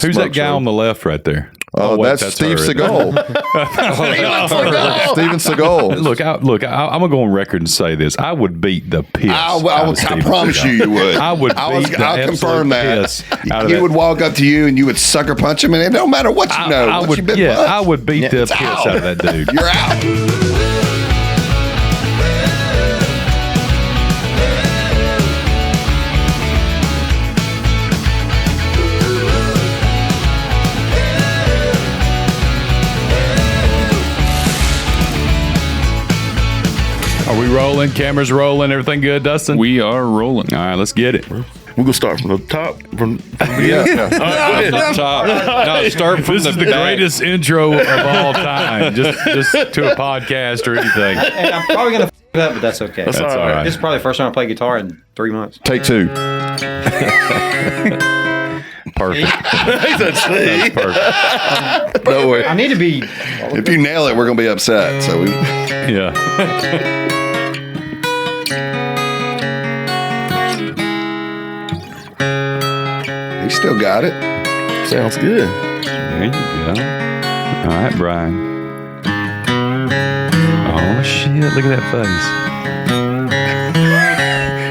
Who's that guy on the left right there? That's Steve Seagal. Steven Seagal. Look, I'm gonna go on record and say this: I would beat the piss. I promise you would. I would. I'll confirm that. He would walk up to you and you would sucker punch him, and it don't matter what you know. I would beat the piss out of that dude. You're out. Are we rolling? Cameras rolling? Everything good, Dustin? We are rolling. All right, let's get it. We're gonna start from the top. Top. No, start from the greatest intro of all time, just to a podcast or anything. And I'm probably gonna f it up, but that's okay. That's all right. This is probably the first time I play guitar in 3 months. Take two. Perfect. That's Perfect. no way. I need to be. If you nail it, we're gonna be upset. So we. Yeah. He still got it. Sounds good. There you go. All right, Brian. Oh shit! Look at that face.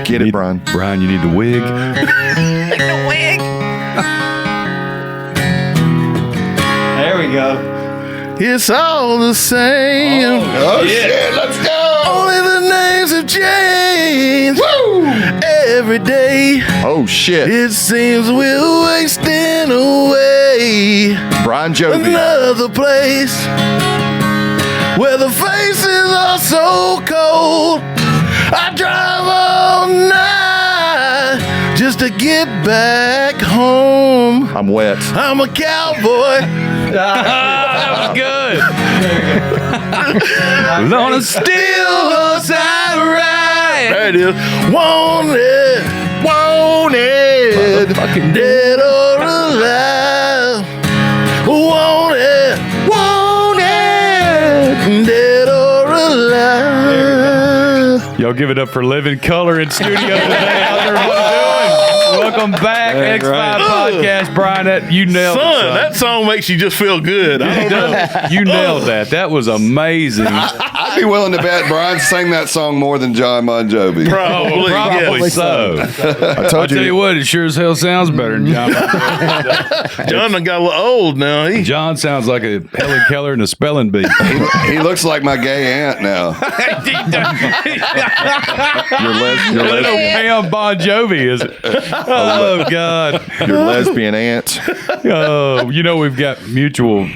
Get it, Brian. Brian, you need the wig. There we go. It's all the same. Oh shit! Let's go. Only the names have changed. Woo! Every day. Oh shit. It seems we're wasting away. Brian Jovi. Another place where the faces are so cold. I drive all night just to get back home. I'm wet. I'm a cowboy. That was good. On a steel horse I ride. There it is. Wanted, Fucking dead or alive. Wanted, dead or alive. Y'all give it up for Living Color in studio today. How's everybody doing? Welcome back, X5 Podcast. Brian, you nailed it. Son, that song makes you just feel good. I don't know. You nailed that. That was amazing. I'd be willing to bet Brian sang that song more than John Bon Jovi. Probably, Probably yeah. so. I told I'll tell you what, it sure as hell sounds better than John. John done got a little old now. John sounds like a Helen Keller in a spelling bee. He looks like my gay aunt now. Your Little Pam Bon Jovi is it? Oh God! your lesbian aunt. Oh, we've got mutual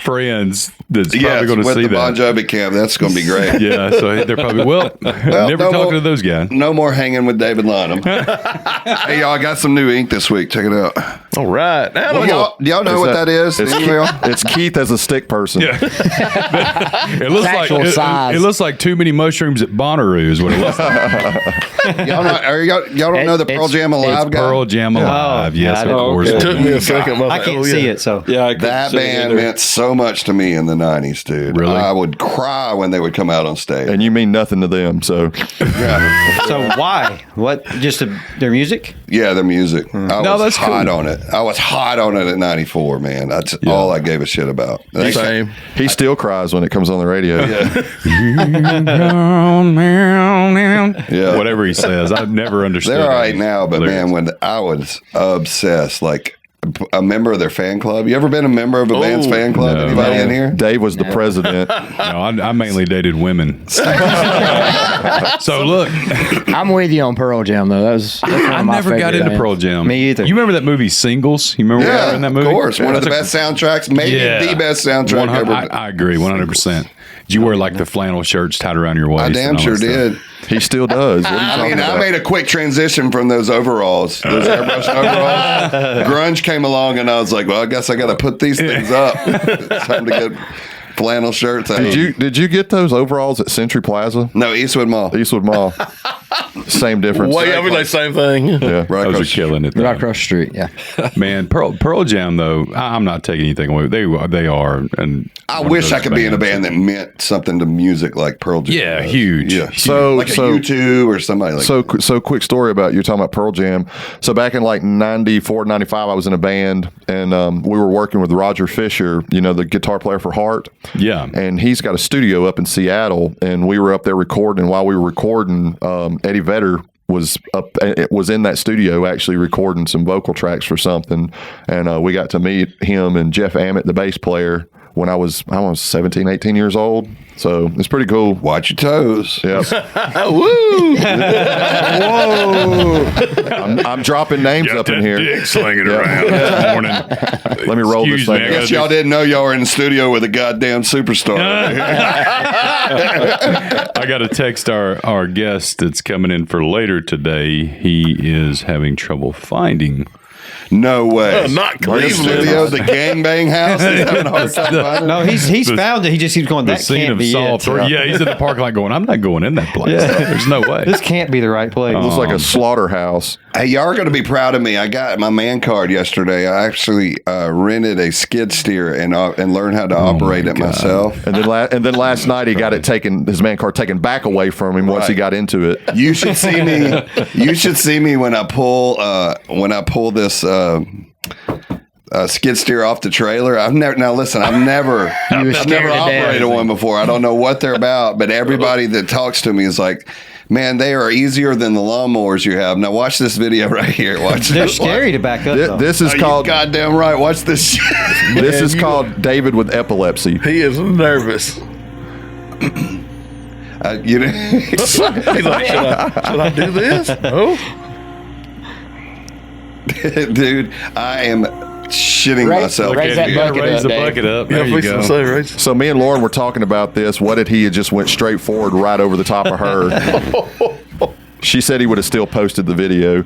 friends that's probably going to with see the Bon that. Jovi camp. That's going to be great. Yeah, so they're probably never no talking more- to those guys. No more hanging with David Lonham. Hey, y'all, I got some new ink this week. Check it out. All right. Do y'all know what that is? It's, Any of y'all? it's Keith as a stick person. Yeah. It looks like actual size. it looks like too many mushrooms at Bonnaroo is what it looks like. Y'all don't know the Pearl Jam Alive guy? Pearl Jam Alive, yes, of yeah, course. It took me a second. I can't see it, so. Yeah, That band meant so much to me in the 90s, dude. Really? I would cry when they would come out on stage. And you mean nothing to them, so So why? What? Just their music? Yeah, the music. I was that's hot cool. on it. I was hot on it at 94, man. That's all I gave a shit about. Same. he still cries when it comes on the radio. Yeah. Whatever he says, I've never understood. They're all right those now, but lyrics. man, when I was obsessed, like a member of their fan club. You ever been a member of a band's fan club? no. Anybody in here? Dave was the president. No, I mainly dated women. So look, I'm with you on Pearl Jam though. That's one I of my never got favorite into bands. Pearl Jam. Me either. You remember that movie Singles? You remember Yeah, in that of movie? course. One of the That's best soundtracks, maybe the best soundtrack ever. I agree, 100%. Did you wear like the flannel shirts tied around your waist? I damn and all sure that stuff? did. He still does. What are you I talking mean, I about? made a quick transition from those overalls, those airbrushed overalls. Grunge came along, and I was like, well, I guess I got to put these things up. It's time to get flannel shirts. Did you get those overalls at Century Plaza? No, Eastwood Mall. Eastwood Mall. Same difference. Wait, I mean, like same thing. Yeah. Right Those are across- killing it. though. Right across the street. Yeah. Man, Pearl Jam though. I'm not taking anything away. They are, and I one of wish I those could be in a bands. band that meant something to music like Pearl Jam. Yeah, does. huge. Yeah, So- like so- a U2 or somebody like. So quick story about you talking about Pearl Jam. So back in like 94, 95, I was in a band and we were working with Roger Fisher, the guitar player for Heart. Yeah. And he's got a studio up in Seattle and we were up there recording. And while we were recording, Eddie Vedder was in that studio actually recording some vocal tracks for something. And we got to meet him and Jeff Ament, the bass player, when I was 17, 18 years old. So it's pretty cool. Watch your toes. Yep. Woo! I'm dropping names up in here. Dick slinging around this morning. Let me roll this Excuse me, thing. I gotta Guess y'all didn't know y'all were in the studio with a goddamn superstar. I got to text our guest that's coming in for later today. He is having trouble finding. No way. Not The Cleveland. studio, the gangbang house. He's having a hard time finding No, he's found it. He just keeps going. The That scene can't of be Saw it. 3. Yeah, he's in the parking lot going, I'm not going in that place. Yeah. There's no way. This can't be the right place. Looks like a slaughterhouse. Hey, y'all are going to be proud of me. I got my man card yesterday. I actually rented a skid steer and learned how to operate it myself. And then last night he got it taken, his man card taken back away from him once he Right. got into it. You should see me. You should see me when I pull this skid steer off the trailer. I've never operated one before. I don't know what they're about, but everybody that talks to me is like, man, they are easier than the lawnmowers you have. Now watch this video right here. Watch They're this. scary to back up. though. This is You called goddamn right. Watch this shit. this is called David with epilepsy. He is nervous. You know, He's like, should I do this? Oh, dude, I am shitting myself. raise that You gotta bucket raise up, the Dave. bucket up. yeah, There you please go. say, Rachel. So me and Lauren were talking about this. What if he had just went straight forward right over the top of her? She said he would have still posted the video.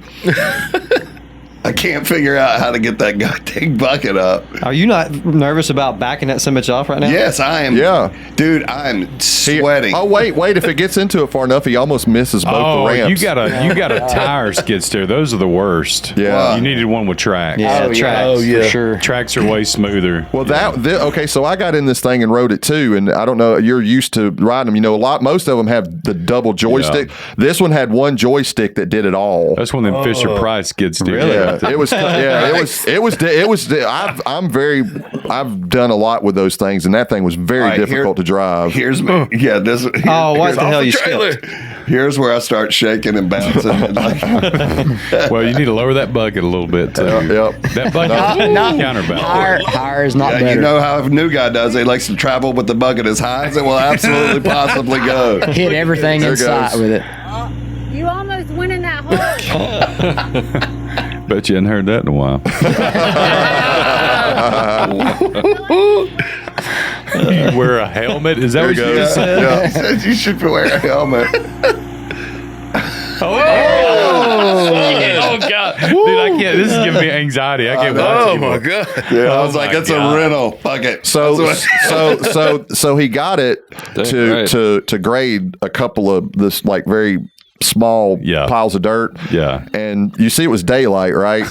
I can't figure out how to get that goddamn bucket up. Are you not nervous about backing that so much off right now? Yes, I am. Yeah. Dude, I'm sweating. Oh wait! If it gets into it far enough, he almost misses both Oh, the ramps. you got a tire skid steer. Those are the worst. Yeah. You needed one with tracks. Yeah, Oh, yeah. tracks Oh, yeah. for sure. Tracks are way smoother. Well, okay. So I got in this thing and rode it too, and I don't know. You're used to riding them. Most of them have the double joystick. This one had one joystick that did it all. That's one of them Fisher Price skid steers. Yeah, it was. I've done a lot with those things, and that thing was very All right, difficult to drive. Here's me. Yeah, this. Oh, what the hell you trailer. skipped? Here's where I start shaking and bouncing. And like, Well, you need to lower that bucket a little bit too. Yep. That bucket counterbalance. Higher is not yeah, better. you know how a new guy does. He likes to travel with the bucket as high as it will absolutely possibly go. Hit everything There in sight goes. with it. You almost went in that hole. Bet you hadn't heard that in a while. You wear a helmet? Is that what you There just goes. said? Yeah. Says you should wear a helmet. Oh God, dude! I can't. This is giving me anxiety. I can't watch Oh anymore. my God. Yeah, I Oh was like, my it's God. a rental bucket. So he got it to grade a couple of this like very small Yeah. piles of dirt. Yeah. And you see it was daylight, right?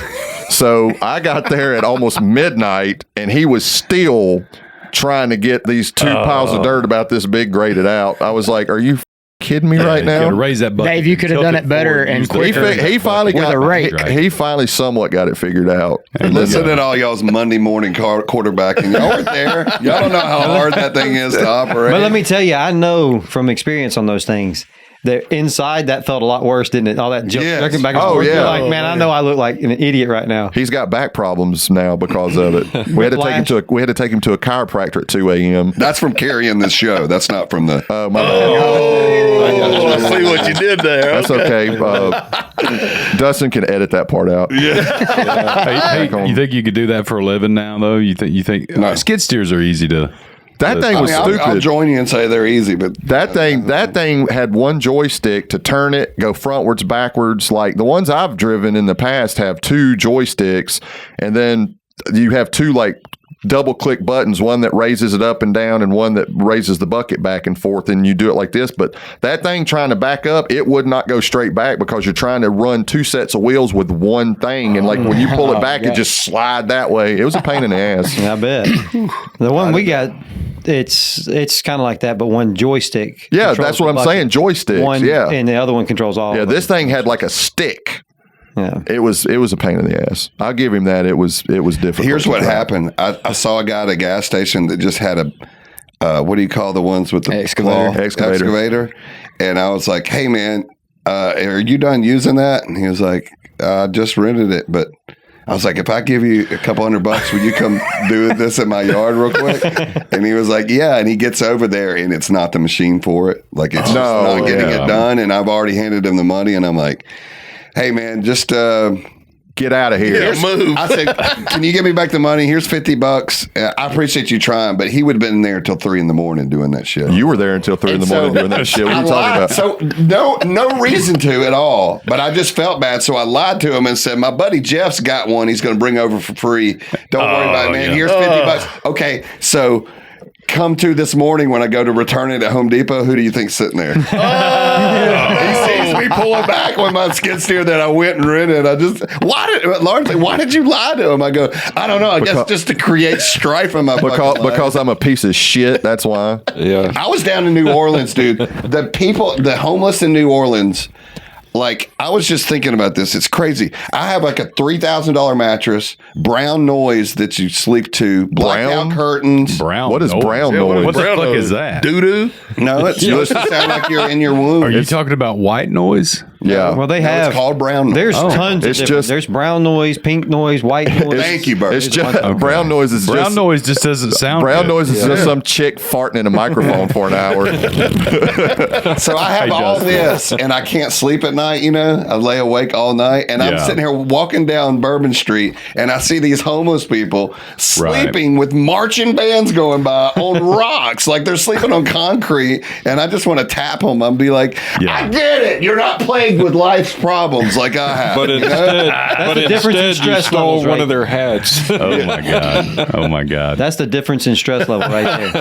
So I got there at almost midnight and he was still trying to get these two piles of dirt about this big graded out. I was like, are you kidding me right You gotta now? raise that bucket. Dave, you could have Tilt done it better forward, and use the quicker. bucket. He finally With got a rake. He finally somewhat got it figured out. Listen to all y'all's Monday morning quarterbacking. Y'all weren't there. Y'all don't know how hard that thing is to operate. But let me tell you, I know from experience on those things that inside that felt a lot worse, didn't it? All that Yes. jerking back and Oh, forth. You're yeah. like, man, I know I look like an idiot right now. He's got back problems now because of it. We had to take him to a chiropractor at 2 a.m. That's from carrying this show. That's not from the. Oh my bad. Oh, I see what you did there. That's okay. Dustin can edit that part out. Hey, you think you could do that for a living now, though? You think No. skid steers are easy to? That thing I was mean, stupid. I'll join you and say they're easy, but That thing had one joystick to turn it, go frontwards, backwards. Like the ones I've driven in the past have two joysticks, and then you have two like double click buttons, one that raises it up and down and one that raises the bucket back and forth, and you do it like this. But that thing trying to back up, it would not go straight back because you're trying to run 2 sets of wheels with one thing, and like when you pull it back, it just slide that way. It was a pain in the ass. I bet. The one we got, it's kind of like that, but one joystick. Yeah, controls that's what the I'm saying. Joysticks. One, yeah, and the other one controls all. yeah. of This them. thing had like a stick. Yeah. It was a pain in the ass. I'll give him that. It was difficult. Here's to what drive. happened. I saw a guy at a gas station that just had a what do you call the ones with the Excavator. claw? Excavator. Excavator. And I was like, hey man, are you done using that? And he was like, I just rented it, but I was like, if I give you a couple $100, will you come do this in my yard real quick? And he was like, yeah. And he gets over there and it's not the machine for it. Like it's just not getting it done. And I've already handed him the money and I'm like, hey man, just Get out of here. Move. I said, can you give me back the money? Here's $50. I appreciate you trying, but he would have been there until 3 a.m. doing that shit. You were there until 3 in the morning doing that shit. What are you talking about? So no reason to at all. But I just felt bad, so I lied to him and said, "My buddy Jeff's got one. He's going to bring over for free. Don't worry about it, man. Here's $50. Okay, so." Come to this morning when I go to return it at Home Depot. Who do you think's sitting there? He sees me pulling back with my skid steer that I went and rented. Largely, why did you lie to him? I go, I don't know. I guess just to create strife in my fucking life. Because I'm a piece of shit. That's why. Yeah. I was down in New Orleans, dude. The homeless in New Orleans. Like, I was just thinking about this. It's crazy. I have like a $3,000 mattress, brown noise that you sleep to, blackout curtains. Brown. What is noise? brown Yeah, noise? What the Brown fuck noise. is that? Doo-doo. No, it's supposed to sound like you're in your womb. Are you talking about white noise? Yeah. Well, they No, have. it's called brown noise. There's tons of It's different. just- There's brown noise, pink noise, white noise. Thank you, Bert. It's just brown noise is Brown just noise just doesn't sound brown good. noise is just some chick farting in a microphone for an hour. So I have Hey, all Justin. this, and I can't sleep at night. You know, I lay awake all night, and I'm Yeah. sitting here walking down Bourbon Street, and I see these homeless people sleeping with marching bands going by on rocks, like they're sleeping on concrete. And I just want to tap them. I'd be like, Yeah. I get it. You're not plagued with life's problems like I have. But you know? instead, difference in you stress stole levels, one right? of their hats. Oh my god. Oh my god. That's the difference in stress level right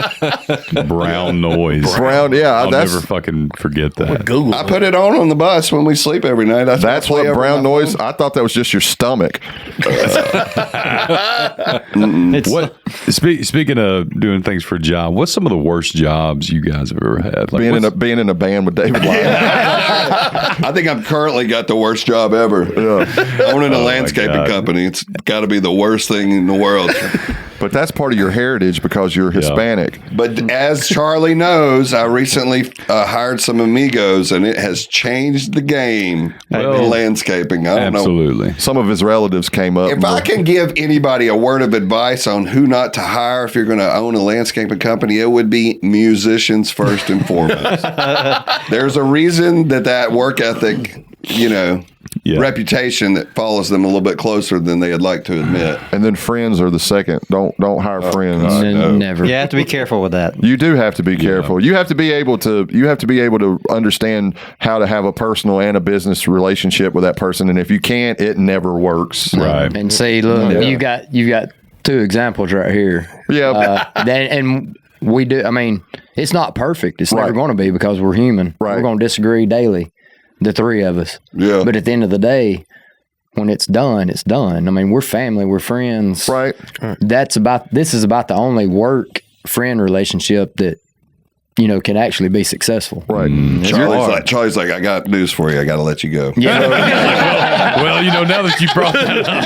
there. Brown noise. Brown, yeah, I'll that's never fucking forget that. Google. I put it on the bus when we sleep every night. that's what brown noise. I thought that was just your stomach. It's What? Speaking of doing things for a job, what's some of the worst jobs you guys have ever had? Like Being in a band with David Lyon. I think I've currently got the worst job ever. Owning a landscaping God. company. It's got to be the worst thing in the world. But that's part of your heritage because you're Hispanic. But as Charlie knows, I recently hired some amigos, and it has changed the game Well, in landscaping. I don't know. absolutely. Some of his relatives came up. If I can give anybody a word of advice on who not to hire if you're going to own a landscaping company, it would be musicians first and foremost. There's a reason that work ethic, Yeah. reputation that follows them a little bit closer than they'd like to admit. and then friends are the second. Don't hire friends. Never. you have to be careful with that. You do have to be careful. You have to be able to understand how to have a personal and a business relationship with that person. And if you can't, it never works. Right. And see, look, you got 2 examples right here. Yeah. And we do. I mean, it's not perfect. It's never Right. going to be because we're human. Right. We're going to disagree daily, the 3 of us. Yeah. But at the end of the day, when it's done, it's done. I mean, we're family, we're friends. Right. This is about the only work friend relationship that can actually be successful. Right. Charlie's like, I got news for you. I got to let you go. Yeah. Well, now that you brought that up,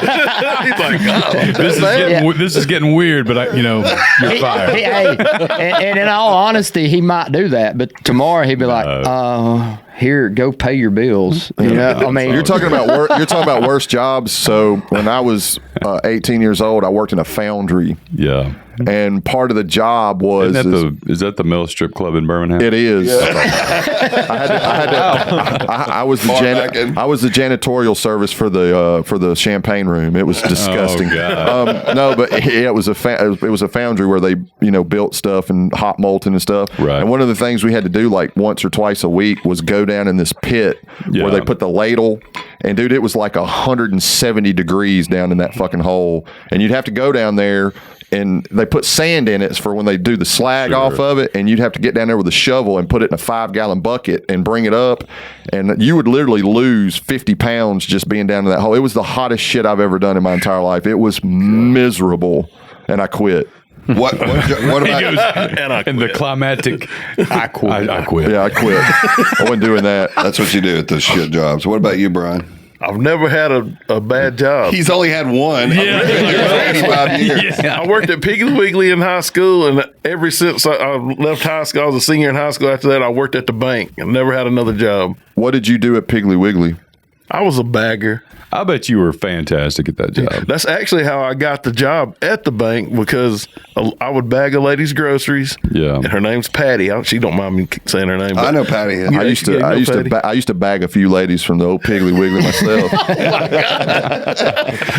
He's like, oh. this is getting weird. But you're fired. Hey, and in all honesty, he might do that, but tomorrow he'd be like, "Here, go pay your bills." I mean, You're talking about worst jobs. So when I was 18 years old, I worked in a foundry, Yeah. and part of the job was Is that the Mill Strip Club in Birmingham? it is. I was the janitorial service for the champagne room. It was disgusting. Oh, God. No, but it was a foundry where they built stuff and hot molten and stuff. Right. And one of the things we had to do like once or twice a week was go down in this pit Yeah. where they put the ladle. And dude, it was like 170 degrees down in that fucking hole, and you'd have to go down there and they put sand in it for when they do the slag off of it, and you'd have to get down there with a shovel and put it in a 5-gallon bucket and bring it up, and you would literally lose 50 pounds just being down in that hole. It was the hottest shit I've ever done in my entire life. It was miserable, and I quit. What about in the climatic? I quit. I quit. Yeah, I quit. I wasn't doing that. That's what you do at those shit jobs. What about you, Brian? I've never had a bad job. He's only had one. Yeah. 85 years. I worked at Piggly Wiggly in high school, and ever since I left high school, I was a senior in high school. After that, I worked at the bank and never had another job. What did you do at Piggly Wiggly? I was a bagger. I bet you were fantastic at that job. That's actually how I got the job at the bank, because I would bag a lady's groceries. Yeah. And her name's Patty. She don't mind me saying her name. I know Patty. Yeah, I used to bag a few ladies from the old Piggly Wiggly myself.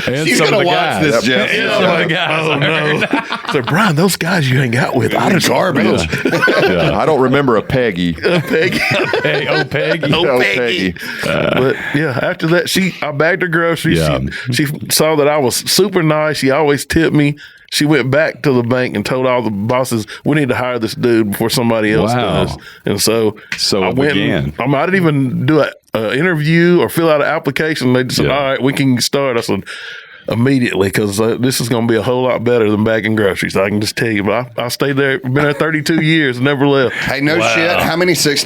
And She's some of gonna the watch guys. this, Jeff. Some of the guys. Oh no! So Brian, those guys you hang out with, They're garbage. I don't remember a Peggy. Peggy. Hey, oh Peggy. Oh, Peggy. But yeah, after that, I bagged her groceries. Yeah. She saw that I was super nice. She always tipped me. She went back to the bank and told all the bosses, we need to hire this dude before somebody else Wow. does. And so I it went. began. I didn't even do an interview or fill out an application. They just said, Yeah. all right, we can start. I said, immediately, because this is going to be a whole lot better than bagging groceries. I can just tell you. But I stayed there, been there 32 years, never left. Hey, no shit. How many sick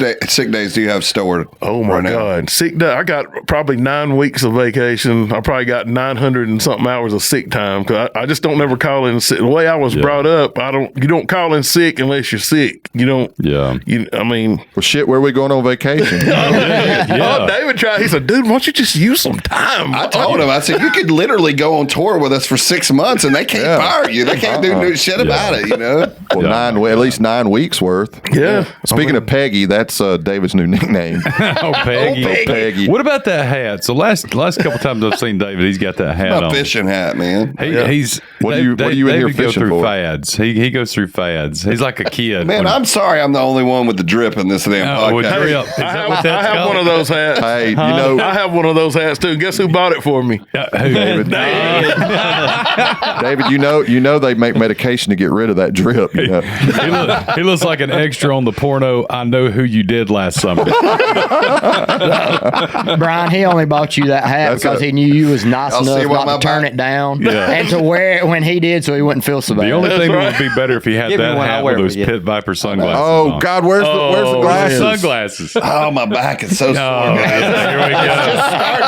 days do you have stored? Oh my right now? God. Sick day. I got probably 9 weeks of vacation. I probably got 900 and something hours of sick time, because I just don't never call in sick. The way I was brought up, you don't call in sick unless you're sick. You don't. Yeah. Well, shit, where are we going on vacation? Oh, David tried. He said, dude, why don't you just use some time? I told him, I said, you could literally go on tour with us for 6 months and they can't fire you. They can't do shit about it, you know? Well, at least 9 weeks worth. Yeah. Speaking of Peggy, that's David's new nickname. Oh, Peggy. Peggy. What about that hat? So last couple times I've seen David, he's got that hat My on. fishing hat, man. He's What are you in here David go fishing through for? fads. He goes through fads. He's like a kid. Man, I'm sorry I'm the only one with the drip in this damn podcast. Drip. Is that what that's I have called? one of those hats. Hey, you know, I have one of those hats too. Guess who bought it for me? David, David, you know they make medication to get rid of that drip. You know? He looks like an extra on the porno I Know Who You Did Last Summer. Brian, he only bought you that hat because he knew you was nice I'll see enough what not to my turn back- it down Yeah. and to wear it when he did, so he wouldn't feel so bad. The only thing right. that would be better if he had Give me that one, I'll hat wear with it those with you. Pit Viper sunglasses Oh on. God, where's the glasses? Sunglasses. Oh, my back is so Oh, sore.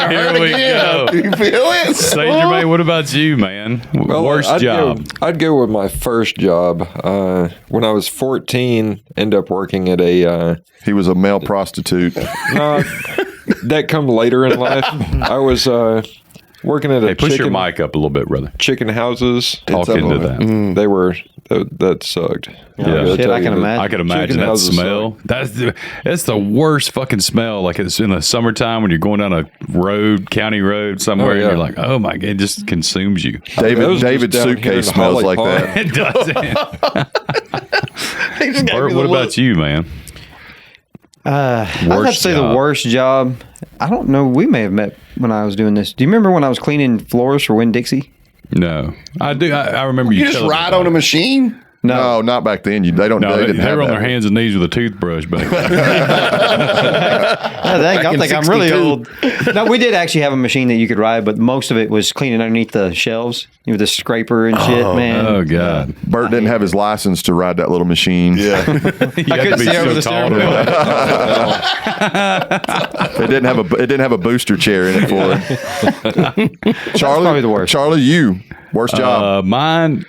here we go. Here we go. You feel it? Saint Germain, what about you, man? Worst job. I'd go with my first job. When I was 14, ended up working at a. He was a male prostitute. No, that come later in life. I was working at a Hey, push your chicken, mic up a little bit, brother. chicken houses. Talk into that. They were that sucked. Yeah. Shit, I can imagine. I could imagine Chicken that houses smell. That's the worst fucking smell. Like it's in the summertime when you're going down a county road somewhere, and yeah. you're like, oh my god, it just consumes you. Those David's just down here suitcase in smells Holly like Park. that. It doesn't. Bert, what about you, man? I'd have to Worst say job. the worst job. I don't know. We may have met when I was doing this. Do you remember when I was cleaning floors for Winn-Dixie? No, I do. I remember you. You just telling me ride about on a it. machine? No, not back then. They don't. No, they they didn't have were on that. their hands and knees with a toothbrush back then. I in think I'm really 62. old. No, we did actually have a machine that you could ride, but most of it was cleaning underneath the shelves. You know, the scraper and shit, man. Oh god, Bert didn't have his license to ride that little machine. Yeah. You had to couldn't be see over so the tall steering to wheel. It didn't have a booster chair in it for it. Charlie, probably the worst. Charlie, you worst job. Mine,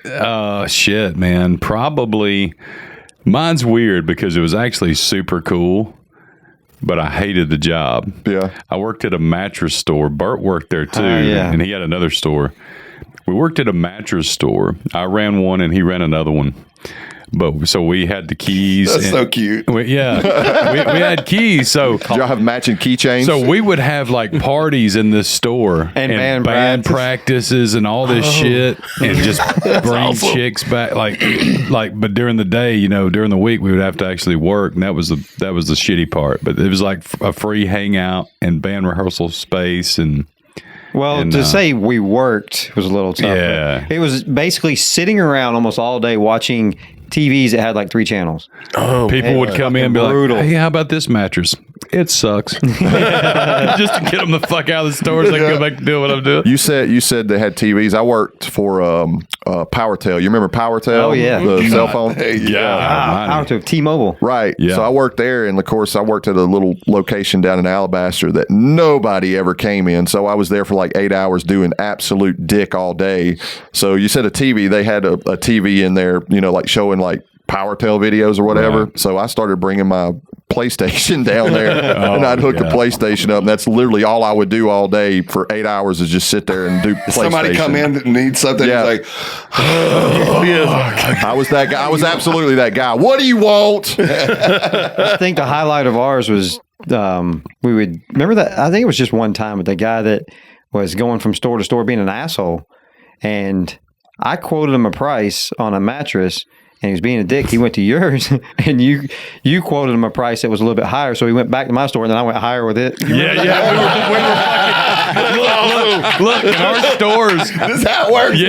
shit, man. Probably mine's weird because it was actually super cool, but I hated the job. Yeah. I worked at a mattress store. Bert worked there too, yeah. and he had another store. We worked at a mattress store. I ran one, and he ran another one. But so we had the keys. That's and- so cute. we had keys. So Did y'all have matching keychains? so we would have like parties in this store And band practices and all this shit, and just bring chicks back. But during the day, during the week, we would have to actually work, and that was the shitty part. But it was like a free hangout and band rehearsal space, and Well, And, to say we worked was a little tough. Yeah. It was basically sitting around almost all day watching TVs that had like 3 channels. People would come in and be brutal. like, hey, how about this mattress? It sucks. Just to get them the fuck out of the store so I can go back to doing what I'm doing. You said they had TVs. I worked for PowerTel. You remember PowerTel? Oh, yeah. The cell phone. Out to T-Mobile. Right. Yeah. So I worked there, and of course, I worked at a little location down in Alabaster that nobody ever came in. So I was there for like 8 hours doing absolute dick all day. So you said a TV. They had a TV in there, like showing like PowerTel videos or whatever. Right. So I started bringing my PlayStation down there, and I'd hook the PlayStation up, and that's literally all I would do all day for 8 hours is just sit there and do PlayStation. Somebody come in that needs something. Yeah. He's like, I was that guy. I was absolutely that guy. What do you want? I think the highlight of ours was we would remember that. I think it was just one time with the guy that was going from store to store being an asshole, and I quoted him a price on a mattress. And he was being a dick. He went to yours, and you quoted him a price that was a little bit higher. So he went back to my store, and then I went higher with it. Yeah. Look, in our stores. this is how it works.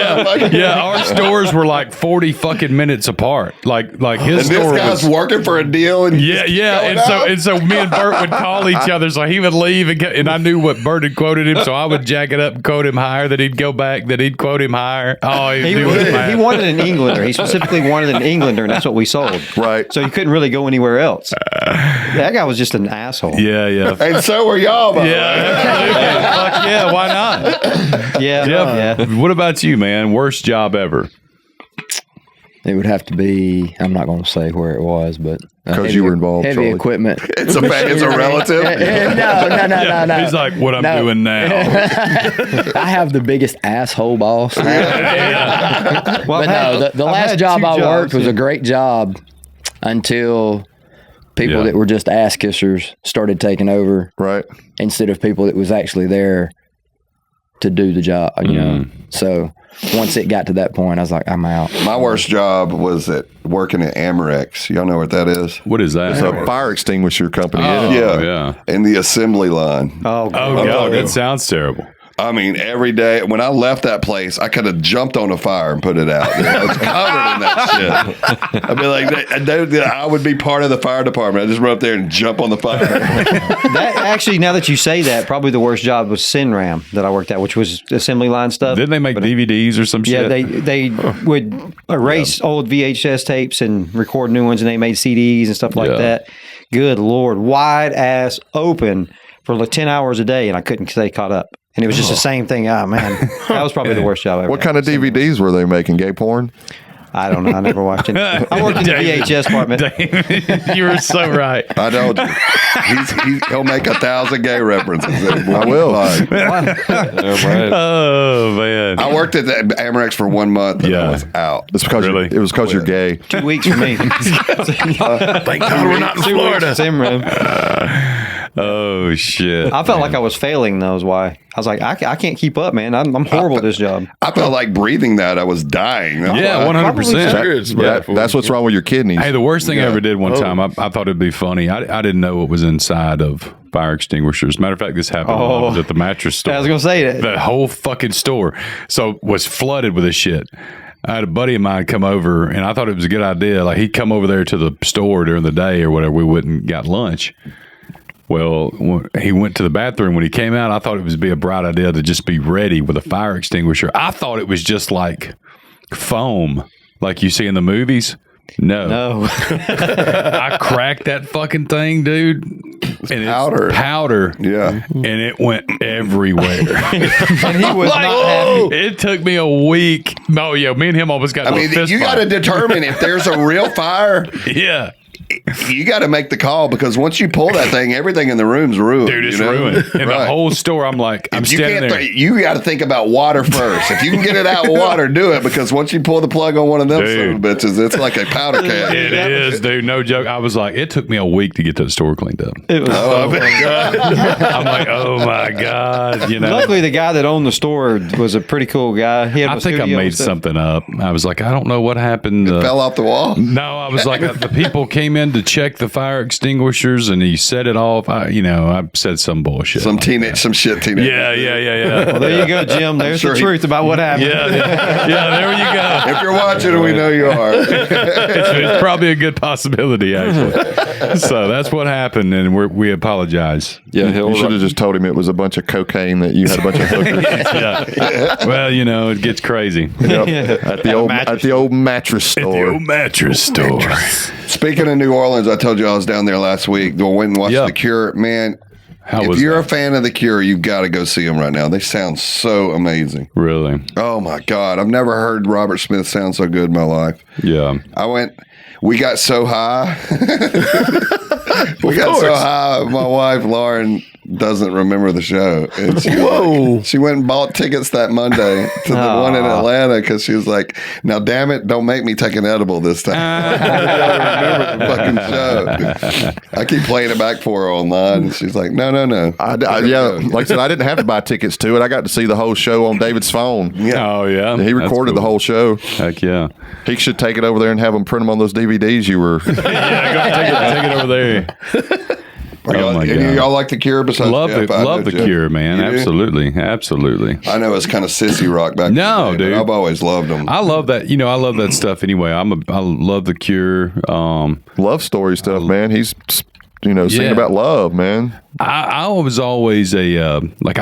Yeah, our stores were like 40 fucking minutes apart. Like his And store this guy's was. working for a deal. And Yeah, and so me and Bert would call each other. So he would leave, and I knew what Bert had quoted him, so I would jack it up and quote him higher. Then he'd go back, then he'd quote him higher. Oh, He wanted an Englander. He specifically wanted an Englander, and that's what we sold. Right. So you couldn't really go anywhere else. That guy was just an asshole. Yeah. And so were y'all, by the way. Absolutely. Fuck yeah, why not? Yeah. What about you, man? Worst job ever? It would have to be. I'm not going to say where it was, but Because you were involved, Heavy Charlie. equipment. It's a relative. No. He's like, what I'm No. doing now. I have the biggest asshole boss. Well, But no, the I've last had job 2 I worked jobs, was yeah. a great job until people Yeah. that were just ass kissers started taking over Right. instead of people that was actually there to do the job. So once it got to that point, I was like, I'm out. My worst job was working at Amerex. Y'all know what that is? What is that? It's a fire extinguisher company. Oh, isn't it? yeah. In the assembly line. Oh, Oh, God, that sounds terrible. I mean, every day when I left that place, I could have jumped on a fire and put it out. I was covered in that shit. I'd be like, I would be part of the fire department. I just run up there and jump on the fire. That actually, now that you say that, probably the worst job was Sinram that I worked at, which was assembly line stuff. Didn't they make DVDs or some Yeah, shit? they would erase old VHS tapes and record new ones, and they made CDs and stuff like Yeah. that. Good Lord, wide ass open for like 10 hours a day, and I couldn't stay caught up. And it was just the same thing. Oh, man. That was probably the worst job I ever What had. kind of DVDs were they making? Gay porn? I don't know. I never watched it. I worked in the VHS department. You were so right. I know. He'll make 1,000 gay references. I will. Oh, man. I worked at the Amerex for 1 month and Yeah. I was out. It's because Really? it was because you're gay. 2 weeks for me. Thank God we're not in Florida. Sinram. Oh, shit. I felt like I was failing, though, is why. I was like, I can't keep up, man. I'm horrible at this job. I felt like breathing that. I was dying. Yeah, 100%. Sure, it's bad for That's you. what's wrong with your kidneys. Hey, the worst thing I ever did one time, I thought it'd be funny. I didn't know what was inside of fire extinguishers. Matter of fact, this happened when I was at the mattress store. I was going to say that. The whole fucking store was flooded with this shit. I had a buddy of mine come over, and I thought it was a good idea. Like, he'd come over there to the store during the day or whatever. We went and got lunch. Well, he went to the bathroom. When he came out, I thought it would be a bright idea to just be ready with a fire extinguisher. I thought it was just like foam, like you see in the movies. No. I cracked that fucking thing, dude. And powder. It's powder. Yeah. And it went everywhere. And he was not happy. It took me a week. Oh, yeah. Me and him almost got I into a mean, fist you got to fight. determine if there's a real fire. Yeah. You got to make the call because once you pull that thing, everything in the room's ruined. Dude, it's you know? ruined. And the Right. whole store, I'm like, I'm If you standing can't, there. you got to think about water first. If you can get it out with water, do it because once you pull the plug on one of them Dude. son of bitches, it's like a powder keg. It is, dude. No joke. I was like, it took me a week to get that store cleaned up. It was so funny. I'm like, oh my God. You know, Luckily, the guy that owned the store was a pretty cool guy. He had I a think I studio made and stuff. something up. I was like, I don't know what happened. Fell off the wall. No, I was like, the people came in to check the fire extinguishers and he set it off. I said some bullshit. Some shit teenage. Yeah. Well, there you go, Jim. There's sure the he- truth about what happened. Yeah, there you go. If you're watching, we know you are. It's probably a good possibility, actually. So that's what happened, and we apologize. Yeah, You should have just told him it was a bunch of cocaine that you had a bunch of hookers Yeah. Well, it gets crazy. at the old mattress store. Mattress store. Speaking of New Orleans, I told you I was down there last week. I went and watched Yeah. The Cure. Man, How if was you're that? a fan of The Cure, you've got to go see them right now. They sound so amazing. Really? Oh my God. I've never heard Robert Smith sound so good in my life. Yeah. We got so high. So high. My wife, Lauren, doesn't remember the show. And she went and bought tickets that Monday to the one in Atlanta because she was like, now, damn it, don't make me take an edible this time. I don't remember the fucking show. I keep playing it back for her online. And she's like, no. Like I said, I didn't have to buy tickets to it. I got to see the whole show on David's phone. Oh, yeah. He recorded the whole show. Heck yeah. He should take it over there and have them print them on those DVDs you were. Yeah, take it over there. Oh my God. Y'all like The Cure besides Love Jeff? it. I Love know The Jeff. Cure, man. You do? Absolutely. I know it's kind of sissy rock back No, in the day, dude. but I've always loved them. I love that. I love that stuff anyway. I love The Cure. Love story stuff, man. He's singing Yeah. about love, man. I was always I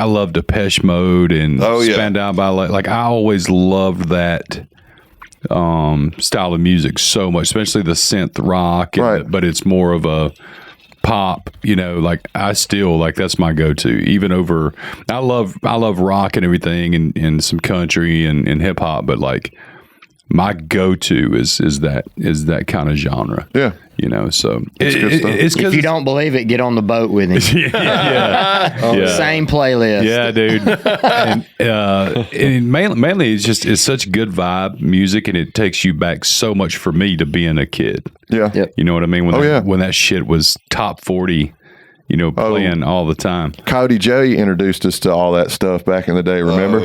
love Depeche Mode and Spandau Ballet. Like I always loved that style of music so much, especially the synth rock. Right. But it's more of a pop, like I still like that's my go-to. Even over, I love rock and everything, and some country and hip hop. But like my go-to is that kind of genre. Yeah. So good stuff. it's If you don't believe it, get on the boat with him. yeah. Same playlist. Yeah, dude. And mainly it's such good vibe music, and it takes you back so much for me to being a kid. Yeah. Yep. You know what I mean? yeah. When that shit was top 40, playing all the time. Coyote J introduced us to all that stuff back in the day, remember?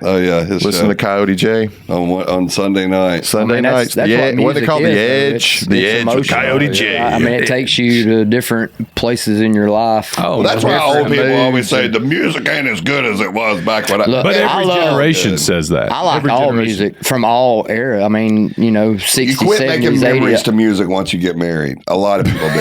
Oh yeah. His Listen show to Coyote J. on Sunday night. Sunday nights. That's what What they music call is, The though. Edge. The It's Edge with emotional. Coyote J. I mean, it takes you to different places in your life. Oh, That's why different old people moods. always say the music ain't as good as it was back when Look, But I every love- generation says that. I like Every all generation. music from all era. I mean, 60s, You quit 70s, making 80s. memories to music once you get married. A lot of people do.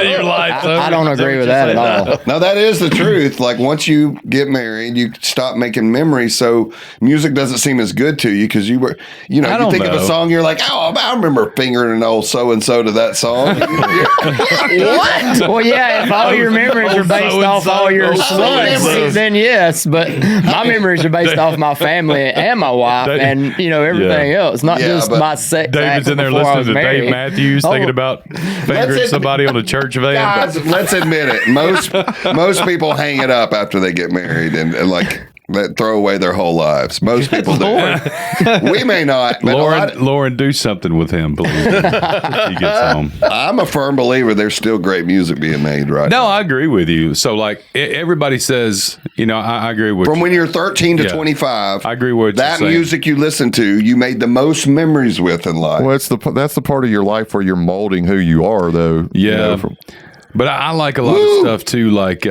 Your life. I don't agree with that at all. No, that is the truth. Like once you get married, you stop making memories. So music doesn't seem as good to you because you were, you don't think of a know. song, you're like, oh, I remember fingering an old so and so to that song. What? Well, yeah, if all your memories are based off all your sluts, then yes. But my memories are based off my family and my wife and, everything else, not Yeah, just but my sex David's acts in there before I listening was to Dave married. Matthews, thinking about fingering somebody on a church van. Guys, let's admit it. Most people hang it up after they get married and like throw away their whole lives. Most people do. We may not. But Lauren, do something with him, please. If he gets home. I'm a firm believer there's still great music being made right No, now. I agree with you. So, like, everybody says, I agree with From you. when you're 13 to Yeah. 25, I agree with what that you're saying. music you listen to, you made the most memories with in life. Well, that's the part of your life where you're molding who you are, though. Yeah. But I like a lot of stuff too, like,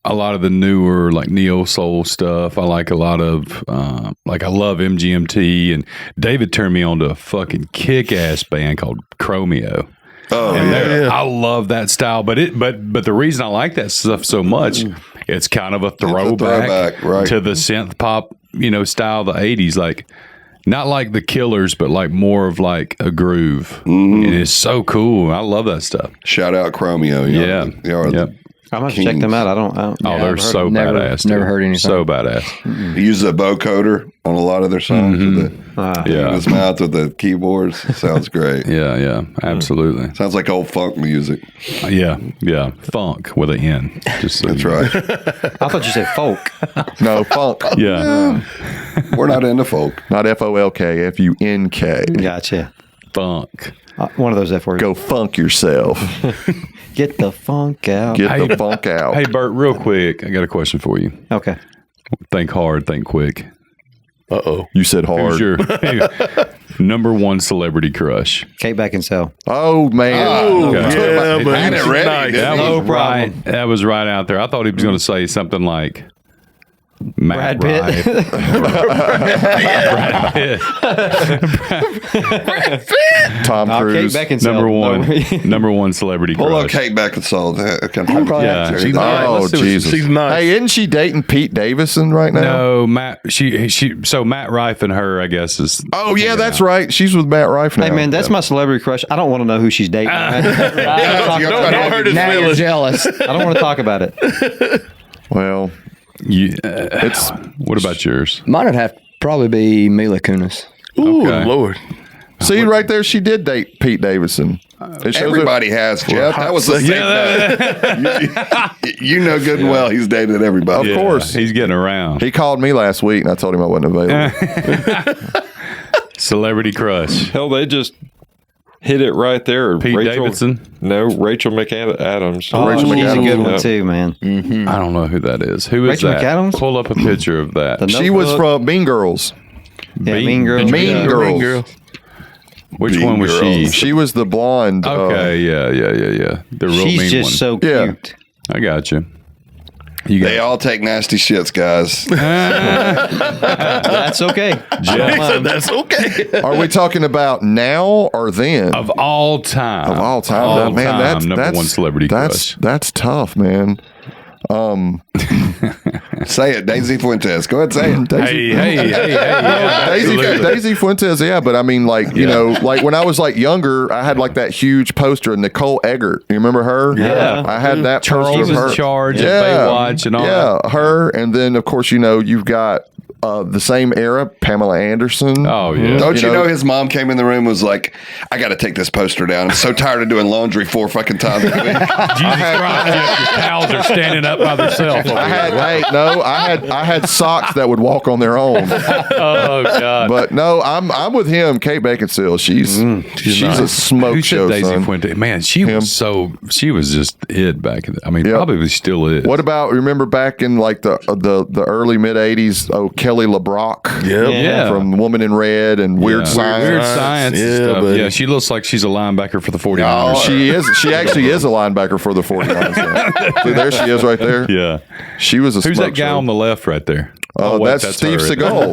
a lot of the newer, like neo soul stuff. I like a lot of, I love MGMT, and David turned me on to a fucking kick ass band called Chromeo. Oh, And I love that style, but the reason I like that stuff so much, it's kind of a throwback, right. to the synth pop, style of the 80s, like not like the Killers, but like more of like a groove. And it's so cool. I love that stuff. Shout out Chromeo. Y'all Yep. I'm going to check them out. I don't. Oh, Yeah, they're I've so heard- never- badass. never dude. heard anything. So badass. He uses a vocoder on a lot of their songs with the in Yeah. his mouth with the keyboards. Sounds great. Yeah. Absolutely. Sounds like old funk music. Yeah. Funk with an N. Just so That's you know. right. I thought you said folk. No, funk. Yeah. We're not into folk. Not FOLK, FUNK. Gotcha. funk. One of those F words. Go funk yourself. Get the funk out. Get the funk out. Hey, Bert, real quick, I got a question for you. Okay. Think hard, think quick. You said hard. Who's your number one celebrity crush? Kate Beckinsale. Oh, man. Okay. Yeah, but Had it she's ready, nice. didn't That he? was right. That was right out there. I thought he was going to say something like Matt Brad Pitt. Rife. Brad Pitt. Tom Kate Cruise. Beckinsale. Number one celebrity Pull up crush. Kate Beckinsale. Yeah, She's nice. Oh, Let's see what Jesus. She's nice. Hey, isn't she dating Pete Davidson right now? No, Matt. So Matt Rife and her, I guess, is. Oh, yeah, that's right. She's with Matt Rife now. Hey, man, that's my celebrity crush. I don't want to know who she's dating. Don't hurt his Now you're feelings. jealous. I don't want to talk about it. Well, It's. What about yours? Mine would have to probably be Mila Kunis. Ooh, Okay. Lord. see right there, she did date Pete Davidson. It shows Everybody has, Jeff. That was the same. You know good and well he's dated everybody. Of course. He's getting around. He called me last week, and I told him I wasn't available. Celebrity crush. Hell, they just hit it right there. Pete Davidson? No, Rachel McAdams. Oh, Rachel she's a McAdams. good one, Yeah. too, man. I don't know who that is. Who is Rachel that? McAdams? Pull up a picture of that. The She was Notebook. from Mean Girls. Yeah, Mean Girls. Mean Girls. Mean Girl. Which Mean one was she? Girls. She was the blonde. Okay, yeah. The real She's mean just one. so Yeah. cute. I got you. You They got all take nasty shits, guys. That's okay. That's okay. Are we talking about now or then? of all time. Of all time, All man. time, That's number one celebrity That's crush. that's tough, man. Say it, Daisy Fuentes. Go ahead, say it. Hey. Yeah, absolutely. Daisy Fuentes, yeah, but I mean, like, you know, like when I was like younger, I had like that huge poster of Nicole Eggert. You remember her? Yeah. I had that Charles poster was of her. in charge of Baywatch and all yeah, her, and then of course, you know, you've got the same era, Pamela Anderson. Oh, yeah. Don't you You know- know his mom came in the room and was like, I got to take this poster down. I'm so tired of doing laundry 4 fucking times a week. Jesus Christ, Jeff, your pals are standing up by themselves. I had socks that would walk on their own. Oh, God. But no, I'm with him. Kate Beckinsale. She's a smoke Who show. said Daisy son. Fuente? Man, she was just it back in the, I mean, Yep. probably still is. What about remember back in like the early mid '80s? Oh, Kelly LeBrock. Yeah. From Woman in Red and Weird Yeah. Science. Weird Science. Yeah, and stuff. buddy. Yeah, she looks like she's a linebacker for the 49ers. She is. She actually is a linebacker for the 49ers. now. See, there she is, right there. Yeah. She was a. Who's smoke that guy show. on the left right there? Oh, wait, that's Steve her. Seagal.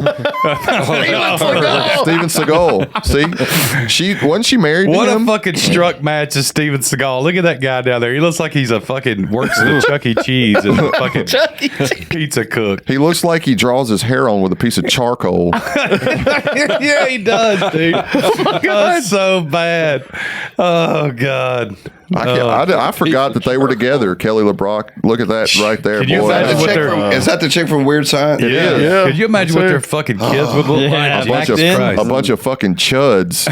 Steven Seagal. See, wasn't she married What to a him? fucking struck match is Steven Seagal. Look at that guy down there. He looks like he's a fucking works at a Chuck E. Cheese and a fucking pizza cook. He looks like he draws his hair on with a piece of charcoal. Yeah, he does, dude. That's so bad. Oh God. I forgot that they were together. Kelly LeBrock. Look at that right there, Can you boy. imagine what Chick they're- is that the chick from Weird Science? Yeah. Yeah. Could you imagine what Sir. their fucking kids would look Yeah, like? a bunch of Jesus Christ. a bunch of fucking chuds.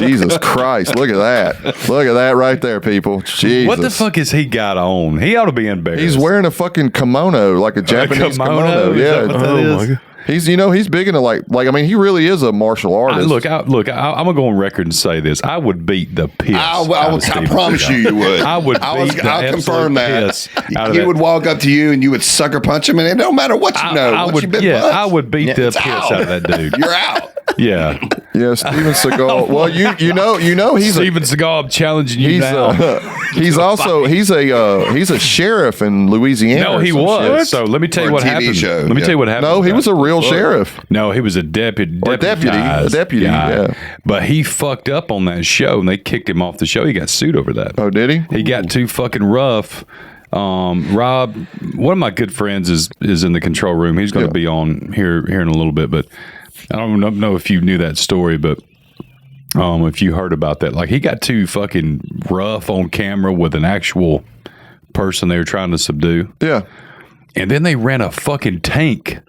Jesus Christ! Look at that! Look at that right there, people. Jesus. What the fuck has he got on? He ought to be embarrassed. He's wearing a fucking kimono, like a Japanese kimono? kimono. Is that Yeah. what that Oh, is? my God. He's he's big into like I mean he really is a martial artist. I'm gonna go on record and say this. I would beat the piss. out of I Steven promise Seagal. you would. I would beat the I'll confirm absolute that. piss out of He that. would walk up to you and you would sucker punch him, and it don't matter what you know. I Once would, you've been yeah, punched, I would beat the it's piss out of that dude. You're out. Yeah, Yeah, Steven Seagal. Well, you know he's Steven Seagal, I'm challenging you he's now. he's a sheriff in Louisiana. No, or he some was. shit. So let me tell For you a what TV happened. show, Let me yeah. tell you what happened. No, he with was that. a real sheriff. No, he was a deputy. Or deputy, yeah. But he fucked up on that show, and they kicked him off the show. He got sued over that. Oh, did he? He got too fucking rough. Rob, one of my good friends is in the control room. He's going to be on here in a little bit, but I don't know if you knew that story, but if you heard about that, like he got too fucking rough on camera with an actual person they were trying to subdue, Yeah. and then they ran a fucking tank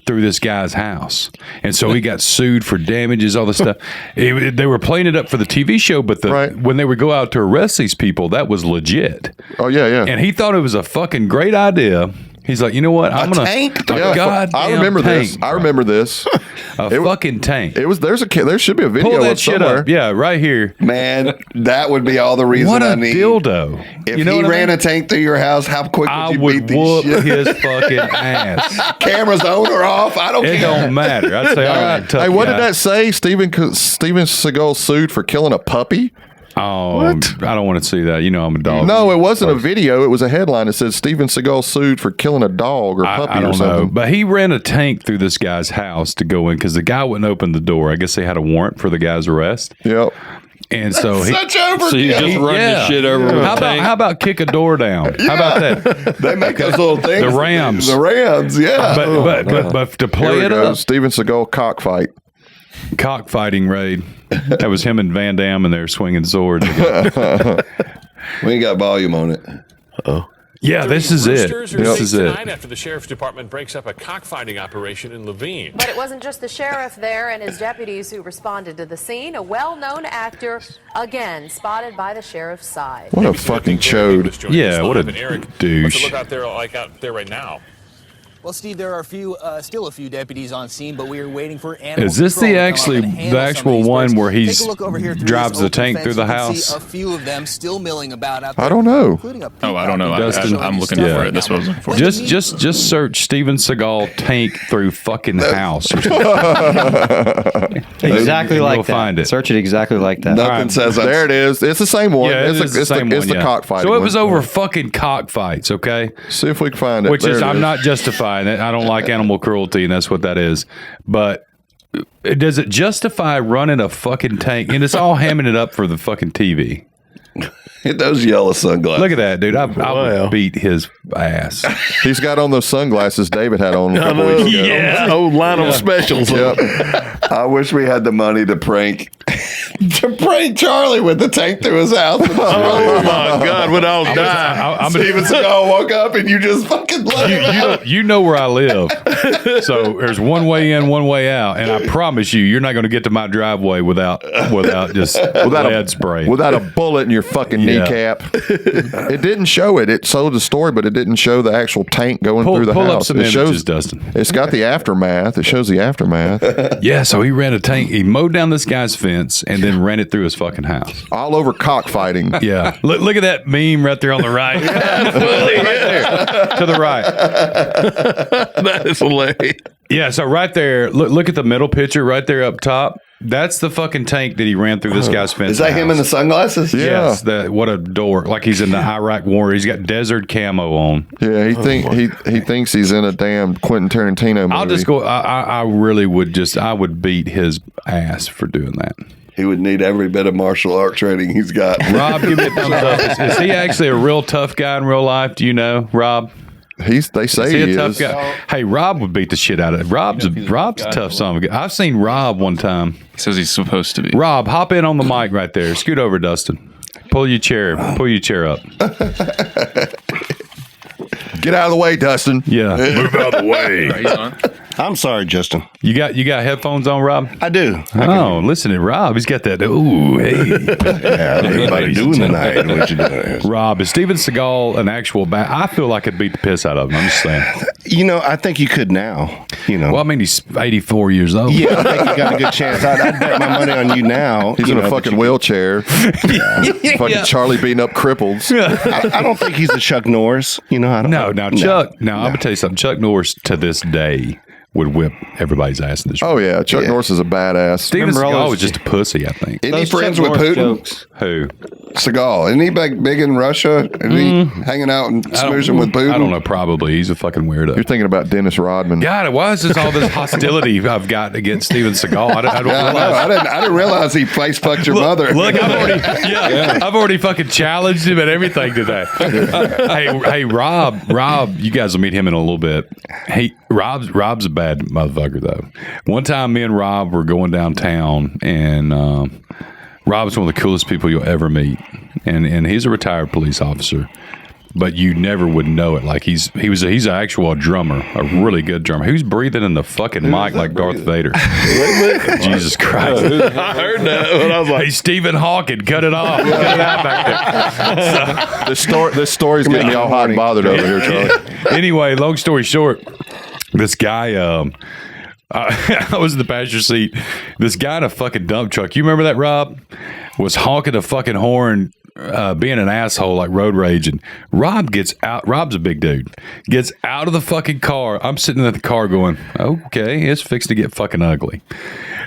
through this guy's house, and so he got sued for damages, all this stuff. They were playing it up for the TV show, but Right. when they would go out to arrest these people, that was legit. Oh, yeah, yeah. And he thought it was a fucking great idea He's like, you know what? I'm gonna tank? I remember this. I remember this. Fucking tank. It was. There should be a video Pull that of shit somewhere. up. Yeah, right here. Man, that would be all the reason What a I need. dildo. If you know he what ran I a mean? tank through your house, how quick would I you would beat whoop these shit? his fucking ass. Cameras on or off? I don't It care. don't matter. I'd say, all right, tough Hey, what guy. did that say? Steven Seagal sued for killing a puppy. Oh, I don't want to see that. You know, I'm a dog. No, it wasn't a video. It was a headline that said Steven Seagal sued for killing a dog or puppy I or don't something. know. But he ran a tank through this guy's house to go in because the guy wouldn't open the door. I guess they had a warrant for the guy's arrest. Yep. And so Such overkill. So you just run this shit over with a tank? How about kick a door down? How about that? They make those little things. The Rams. The Rams, yeah. But to play Here we it go. up, Steven Seagal cockfight. cockfighting raid. That was him and Van Damme, and they're swinging swords. We ain't got volume on it. Yeah, this is it. This is it. Tonight after the sheriff's department breaks up a cockfighting operation in Levine. But it wasn't just the sheriff there and his deputies who responded to the scene. A well-known actor, again, spotted by the sheriff's side. What a fucking chode. Yeah, what a What's it douche. look out there right now? Well, Steve, there are still a few deputies on scene, but we are waiting for animal Is this control the to come actually up and handle the some of actual these one birds. where Take he's a look over here through drives this the open tank fence. through the You can house? see a few of them still milling about out there. I don't know. including a Oh, I don't know. Dustin, I'm looking yeah. for it. That's what I was looking for. Just search Steven Seagal tank through fucking house. Exactly You'll like that. find it. Search it exactly like that. Nothing says that. There it is. It's the same one. Yeah, it's the same one. It's the cockfighting. So it was one. over fucking cockfights, okay? See if we can find it. Which There is, it I'm not justifying it. I don't like animal cruelty, and that's what that is. But does it justify running a fucking tank? And it's all hamming it up for the fucking TV. Hit those yellow sunglasses. Look at that, dude. I would beat his ass. He's got on those sunglasses David had on a couple weeks ago. Yeah, old line of specials. Yep. I wish we had the money to prank Charlie with the tank through his house. Oh my God, we'd all die. Steven Seagal woke up and you just fucking let him out. You know where I live. So there's one way in, one way out. And I promise you're not going to get to my driveway without just lead spray. Without a bullet in your fucking kneecap. It didn't show it. It told the story, but it didn't show the actual tank going through the pull house. up some it images, shows, Dustin. It's got the aftermath. It shows the aftermath. Yeah, so he ran a tank. He mowed down this guy's fence and then ran it through his fucking house. All over cockfighting. Yeah. Look at that meme right there on the right. Right there. To the right. That is hilarious. Yeah, so right there, look at the middle picture right there up top. That's the fucking tank that he ran through this guy's fence. Is that him in the sunglasses? Yes. What a dork. Like he's in the Iraq war. He's got desert camo on. Yeah, he thinks he's in a damn Quentin Tarantino movie. I'll just go. I really would I would beat his ass for doing that. He would need every bit of martial art training he's got. Rob, give me a thumbs up. Is he actually a real tough guy in real life? Do you know, Rob? They say Is he he a tough is. guy? Hey, Rob would beat the shit out of it. Rob's a tough son of a guy. I've seen Rob one time. He says he's supposed to be. Rob, hop in on the mic right there. Scoot over, Dustin. Pull your chair up. Get out of the way, Dustin. Yeah. Move out of the way. He's on. I'm sorry, Justin. You got headphones on, Rob? I do. Oh, listen to Rob. He's got that. Ooh, hey. Yeah, what everybody doing tonight? What you doing? Rob, is Steven Seagal an actual I feel like I'd beat the piss out of him. I'm just saying. You know, I think you could now. You know. Well, I mean, he's 84 years old. Yeah, I think you got a good chance. I'd bet my money on you now. He's in a fucking wheelchair. Fucking Charlie beating up cripples. I don't think he's a Chuck Norris. You know, I don't. Chuck. Now, I'm going to tell you something. Chuck Norris, to this day, would whip everybody's ass in this room. Oh, yeah. Chuck Norris is a badass. Steven Seagal was just a pussy, I think. Isn't he friends with Putin? Jokes. Who? Seagal. Isn't he big in Russia? Isn't he hanging out and smoozing with Putin? I don't know. Probably. He's a fucking weirdo. You're thinking about Dennis Rodman. God, why is this all this hostility I've got against Steven Seagal? I don't realize. I didn't realize he face fucked your mother. Look, I've already fucking challenged him and everything today. hey, Rob, you guys will meet him in a little bit. Hey, Rob's a bad motherfucker though. One time, me and Rob were going downtown, and Rob's one of the coolest people you'll ever meet, and he's a retired police officer. but you never would know it. Like he's an actual drummer, a really good drummer. Who's breathing in the fucking mic like Darth Vader? Jesus Christ! I heard that, but I was like, "Hey, Stephen Hawking, cut it off! Cut it out back there." So, this story's getting me all hot and bothered over here, Charlie. anyway, long story short, this guy. I was in the passenger seat. This guy in a fucking dump truck. You remember that, Rob? Was honking a fucking horn, being an asshole, like road rage. And Rob gets out. Rob's a big dude. Gets out of the fucking car. I'm sitting in the car going, okay, it's fixed to get fucking ugly.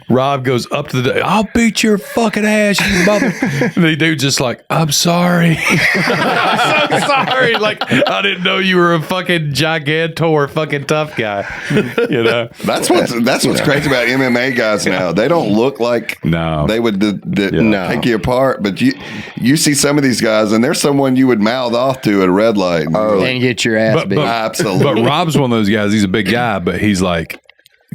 Rob goes up to the, I'll beat your fucking ass, you mother. And the dude's just like, I'm sorry. I'm so sorry. Like, I didn't know you were a fucking gigantor, fucking tough guy. You know? That's what's crazy about MMA guys now. They don't look like they would take you apart, but you see some of these guys, and there's someone you would mouth off to at a red light. And get your ass beat. Absolutely. But Rob's one of those guys, he's a big guy, but he's like,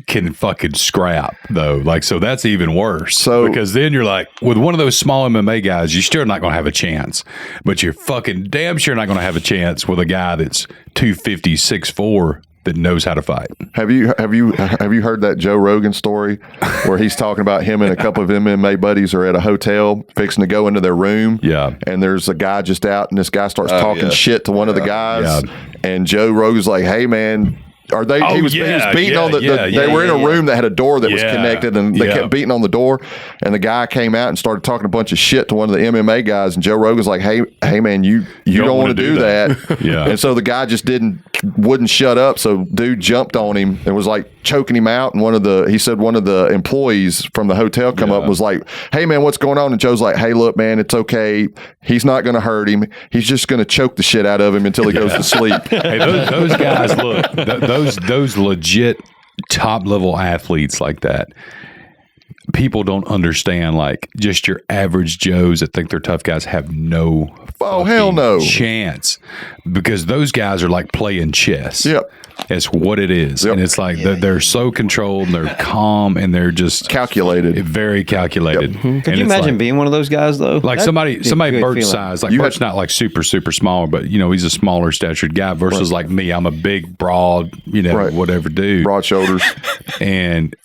can fucking scrap though, like, so that's even worse. So because then you're like, with one of those small MMA guys, you're still not going to have a chance, but you're fucking damn sure not going to have a chance with a guy that's 250, 6'4", that knows how to fight. Have you heard that Joe Rogan story where he's talking about him and a couple of MMA buddies are at a hotel fixing to go into their room? Yeah, and there's a guy just out, and this guy starts talking shit to one of the guys, and Joe Rogan's like, "Hey man." Are they? He was beating on they were in a room that had a door that was connected, and they kept beating on the door. And the guy came out and started talking a bunch of shit to one of the MMA guys. And Joe Rogan's like, "Hey man, you don't want to do that." Yeah. And so the guy just wouldn't shut up. So dude jumped on him and was like choking him out. And one of the employees from the hotel come up and was like, "Hey man, what's going on?" And Joe's like, "Hey, look man, it's okay. He's not going to hurt him. He's just going to choke the shit out of him until he goes to sleep." Hey, those guys, look, those legit top level athletes like that, people don't understand. Like, just your average Joes that think they're tough guys have no hell no chance, because those guys are like playing chess. Yep. It's what it is. Yep. And it's like they're so controlled and they're calm and they're just calculated, very calculated. Yep. Could you imagine being one of those guys though? Like somebody Bert's size, like Bert's not like super small, but he's a smaller statured guy versus like me. I'm a big, broad, whatever dude, broad shoulders, and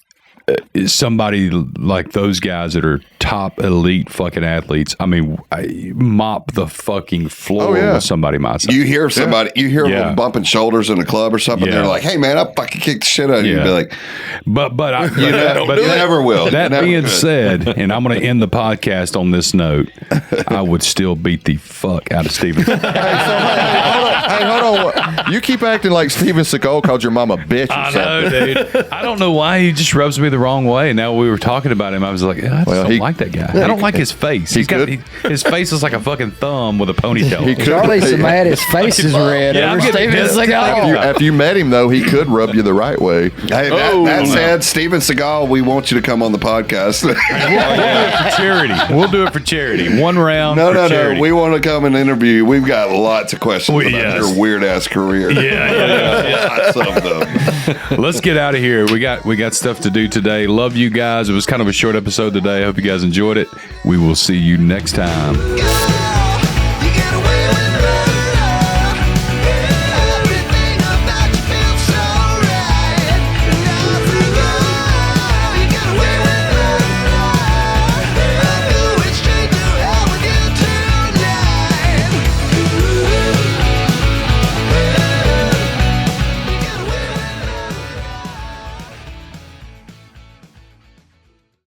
somebody like those guys that are top elite fucking athletes, I mean, I mop the fucking floor with somebody my size. You hear them bumping shoulders in a club or something, they're like, "Hey man, I fucking kicked the shit out of you." You'd be like, you never will. That being said, and I'm going to end the podcast on this note, I would still beat the fuck out of Steven. Hey, hold on. You keep acting like Steven Seagal called your mom a bitch or something. I know, dude. I don't know why he just rubs me the wrong way. Now we were talking about him, I was like, I don't like that guy. I don't like his face. His face is like a fucking thumb with a ponytail. Charlie's so mad his face is red. If you met him though, he could rub you the right way. Hey, that said, Steven Seagal, we want you to come on the podcast. For charity. We'll do it for charity. One round. No. We want to come and interview you. We've got lots of questions about your weird ass career. Lots of them. Let's get out of here. We got stuff to do today. Love you guys. It was kind of a short episode today. I hope you guys enjoyed it. We will see you next time.